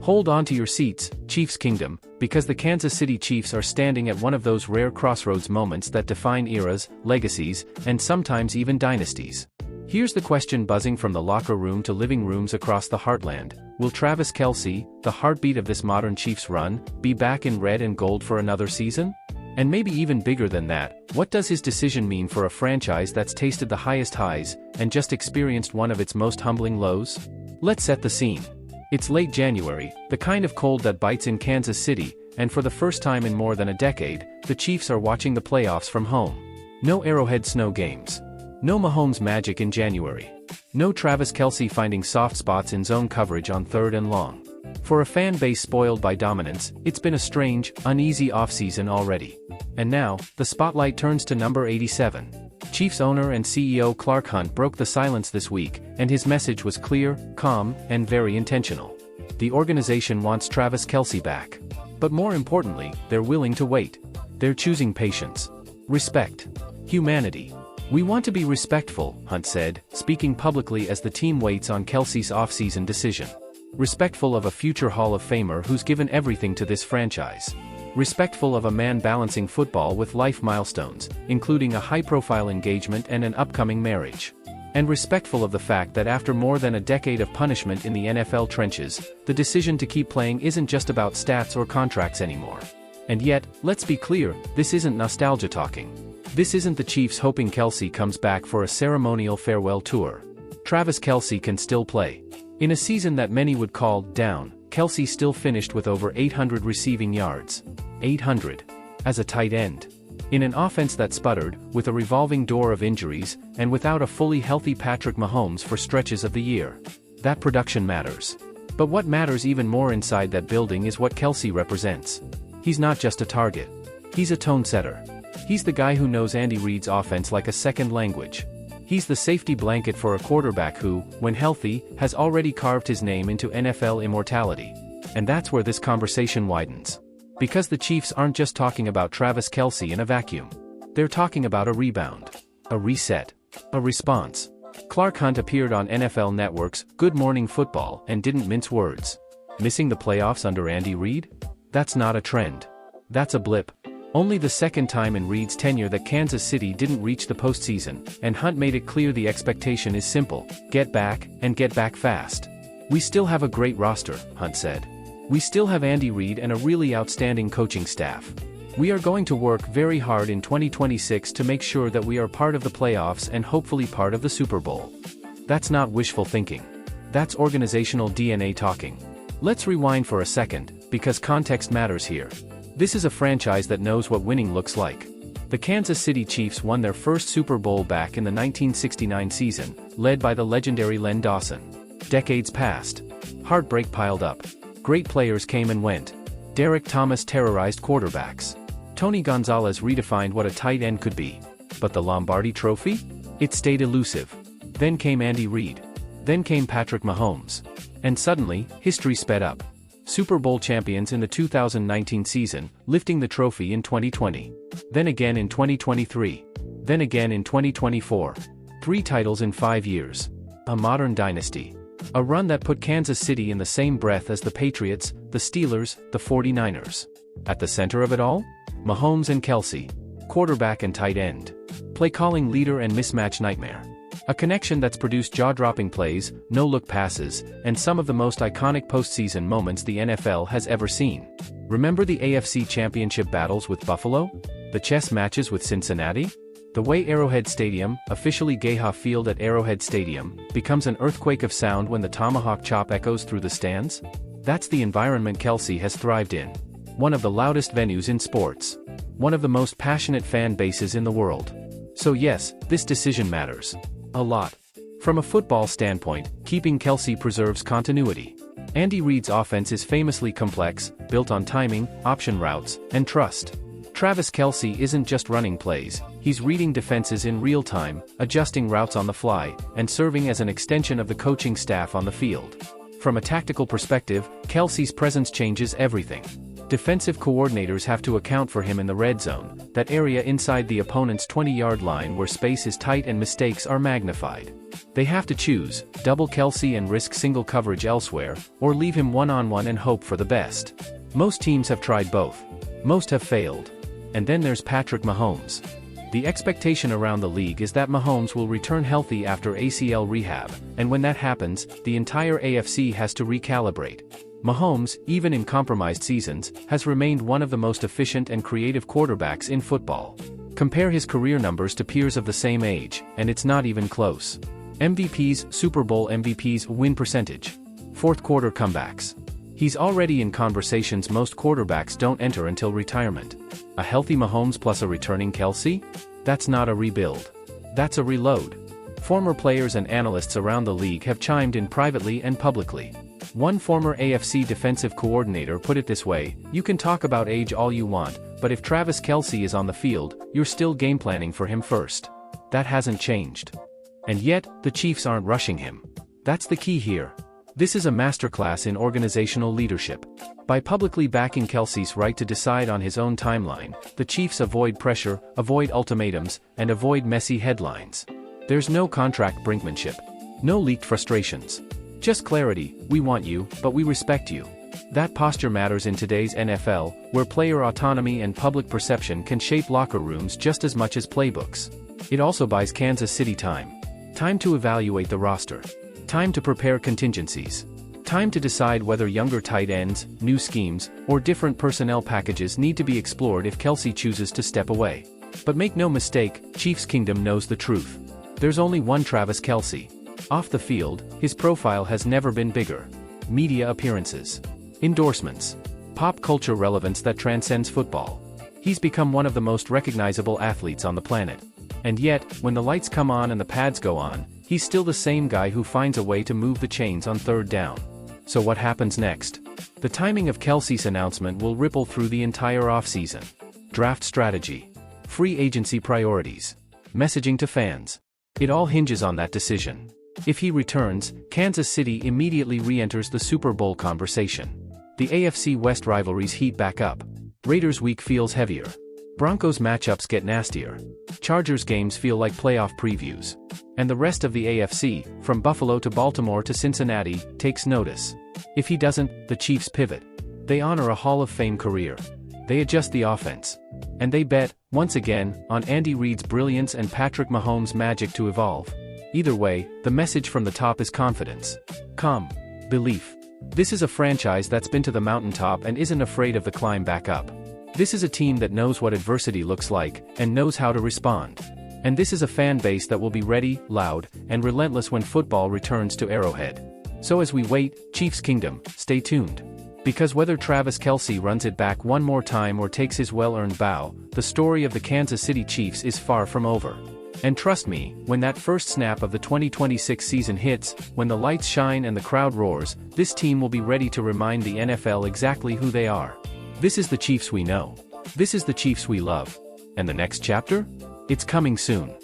Hold on to your seats, Chiefs Kingdom, because the Kansas City Chiefs are standing at one of those rare crossroads moments that define eras, legacies, and sometimes even dynasties. Here's the question buzzing from the locker room to living rooms across the heartland. Will Travis Kelce, the heartbeat of this modern Chiefs run, be back in red and gold for another season? And maybe even bigger than that, what does his decision mean for a franchise that's tasted the highest highs and just experienced one of its most humbling lows? Let's set the scene. It's late January, the kind of cold that bites in Kansas City, and for the first time in more than a decade, the Chiefs are watching the playoffs from home. No Arrowhead snow games. No Mahomes magic in January. No Travis Kelce finding soft spots in zone coverage on 3rd and long. For a fan base spoiled by dominance, it's been a strange, uneasy offseason already. And now, the spotlight turns to number 87. Chiefs owner and CEO Clark Hunt broke the silence this week, and his message was clear, calm, and very intentional. The organization wants Travis Kelce back. But more importantly, they're willing to wait. They're choosing patience, respect, humanity. We want to be respectful, Hunt said, speaking publicly as the team waits on Kelce's offseason decision. Respectful of a future Hall of Famer who's given everything to this franchise. Respectful of a man balancing football with life milestones, including a high-profile engagement and an upcoming marriage. And respectful of the fact that after more than a decade of punishment in the NFL trenches, the decision to keep playing isn't just about stats or contracts anymore. And yet, let's be clear, this isn't nostalgia talking. This isn't the Chiefs hoping Kelce comes back for a ceremonial farewell tour. Travis Kelce can still play. In a season that many would call down, Kelce still finished with over 800 receiving yards. 800. As a tight end. In an offense that sputtered, with a revolving door of injuries, and without a fully healthy Patrick Mahomes for stretches of the year. That production matters. But what matters even more inside that building is what Kelce represents. He's not just a target. He's a tone setter. He's the guy who knows Andy Reid's offense like a second language. He's the safety blanket for a quarterback who, when healthy, has already carved his name into NFL immortality. And that's where this conversation widens. Because the Chiefs aren't just talking about Travis Kelce in a vacuum. They're talking about a rebound, a reset, a response. Clark Hunt appeared on NFL Network's Good Morning Football and didn't mince words. Missing the playoffs under Andy Reid? That's not a trend. That's a blip. Only the second time in Reid's tenure that Kansas City didn't reach the postseason, and Hunt made it clear the expectation is simple: get back, and get back fast. We still have a great roster, Hunt said. We still have Andy Reid and a really outstanding coaching staff. We are going to work very hard in 2026 to make sure that we are part of the playoffs and hopefully part of the Super Bowl. That's not wishful thinking. That's organizational DNA talking. Let's rewind for a second, because context matters here. This is a franchise that knows what winning looks like. The Kansas City Chiefs won their first Super Bowl back in the 1969 season, led by the legendary Len Dawson. Decades passed. Heartbreak piled up. Great players came and went. Derek Thomas terrorized quarterbacks. Tony Gonzalez redefined what a tight end could be. But the Lombardi Trophy? It stayed elusive. Then came Andy Reid. Then came Patrick Mahomes. And suddenly, history sped up. Super Bowl champions in the 2019 season, lifting the trophy in 2020. Then again in 2023. Then again in 2024. 3 titles in 5 years. A modern dynasty. A run that put Kansas City in the same breath as the Patriots, the Steelers, the 49ers. At the center of it all? Mahomes and Kelce. Quarterback and tight end. Play-calling leader and mismatch nightmare. A connection that's produced jaw-dropping plays, no-look passes, and some of the most iconic postseason moments the NFL has ever seen. Remember the AFC Championship battles with Buffalo? The chess matches with Cincinnati? The way Arrowhead Stadium, officially Geha Field at Arrowhead Stadium, becomes an earthquake of sound when the tomahawk chop echoes through the stands? That's the environment Kelce has thrived in. One of the loudest venues in sports. One of the most passionate fan bases in the world. So yes, this decision matters. A lot. From a football standpoint, keeping Kelce preserves continuity. Andy Reid's offense is famously complex, built on timing, option routes, and trust. Travis Kelce isn't just running plays, he's reading defenses in real time, adjusting routes on the fly, and serving as an extension of the coaching staff on the field. From a tactical perspective, Kelce's presence changes everything. Defensive coordinators have to account for him in the red zone, that area inside the opponent's 20-yard line where space is tight and mistakes are magnified. They have to choose, double Kelce and risk single coverage elsewhere, or leave him one-on-one and hope for the best. Most teams have tried both. Most have failed. And then there's Patrick Mahomes. The expectation around the league is that Mahomes will return healthy after ACL rehab, and when that happens, the entire AFC has to recalibrate. Mahomes, even in compromised seasons, has remained one of the most efficient and creative quarterbacks in football. Compare his career numbers to peers of the same age, and it's not even close. MVPs, Super Bowl MVPs, win percentage. Fourth quarter comebacks. He's already in conversations most quarterbacks don't enter until retirement. A healthy Mahomes plus a returning Kelce? That's not a rebuild. That's a reload. Former players and analysts around the league have chimed in privately and publicly. One former AFC defensive coordinator put it this way: you can talk about age all you want, but if Travis Kelce is on the field, you're still game planning for him first. That hasn't changed. And yet, the Chiefs aren't rushing him. That's the key here. This is a masterclass in organizational leadership. By publicly backing Kelce's right to decide on his own timeline, the Chiefs avoid pressure, avoid ultimatums, and avoid messy headlines. There's no contract brinkmanship. No leaked frustrations. Just clarity: we want you, but we respect you. That posture matters in today's NFL, where player autonomy and public perception can shape locker rooms just as much as playbooks. It also buys Kansas City time. Time to evaluate the roster. Time to prepare contingencies. Time to decide whether younger tight ends, new schemes, or different personnel packages need to be explored if Kelce chooses to step away. But make no mistake, Chiefs Kingdom knows the truth. There's only one Travis Kelce. Off the field, his profile has never been bigger. Media appearances. Endorsements. Pop culture relevance that transcends football. He's become one of the most recognizable athletes on the planet. And yet, when the lights come on and the pads go on, he's still the same guy who finds a way to move the chains on third down. So what happens next? The timing of Kelce's announcement will ripple through the entire offseason. Draft strategy. Free agency priorities. Messaging to fans. It all hinges on that decision. If he returns, Kansas City immediately re-enters the Super Bowl conversation. The AFC West rivalries heat back up. Raiders week feels heavier. Broncos matchups get nastier. Chargers games feel like playoff previews. And the rest of the AFC, from Buffalo to Baltimore to Cincinnati, takes notice. If he doesn't, the Chiefs pivot. They honor a Hall of Fame career. They adjust the offense. And they bet, once again, on Andy Reid's brilliance and Patrick Mahomes' magic to evolve. Either way, the message from the top is confidence. Calm. Belief. This is a franchise that's been to the mountaintop and isn't afraid of the climb back up. This is a team that knows what adversity looks like, and knows how to respond. And this is a fan base that will be ready, loud, and relentless when football returns to Arrowhead. So as we wait, Chiefs Kingdom, stay tuned. Because whether Travis Kelce runs it back one more time or takes his well-earned bow, the story of the Kansas City Chiefs is far from over. And trust me, when that first snap of the 2026 season hits, when the lights shine and the crowd roars, this team will be ready to remind the NFL exactly who they are. This is the Chiefs we know. This is the Chiefs we love. And the next chapter? It's coming soon.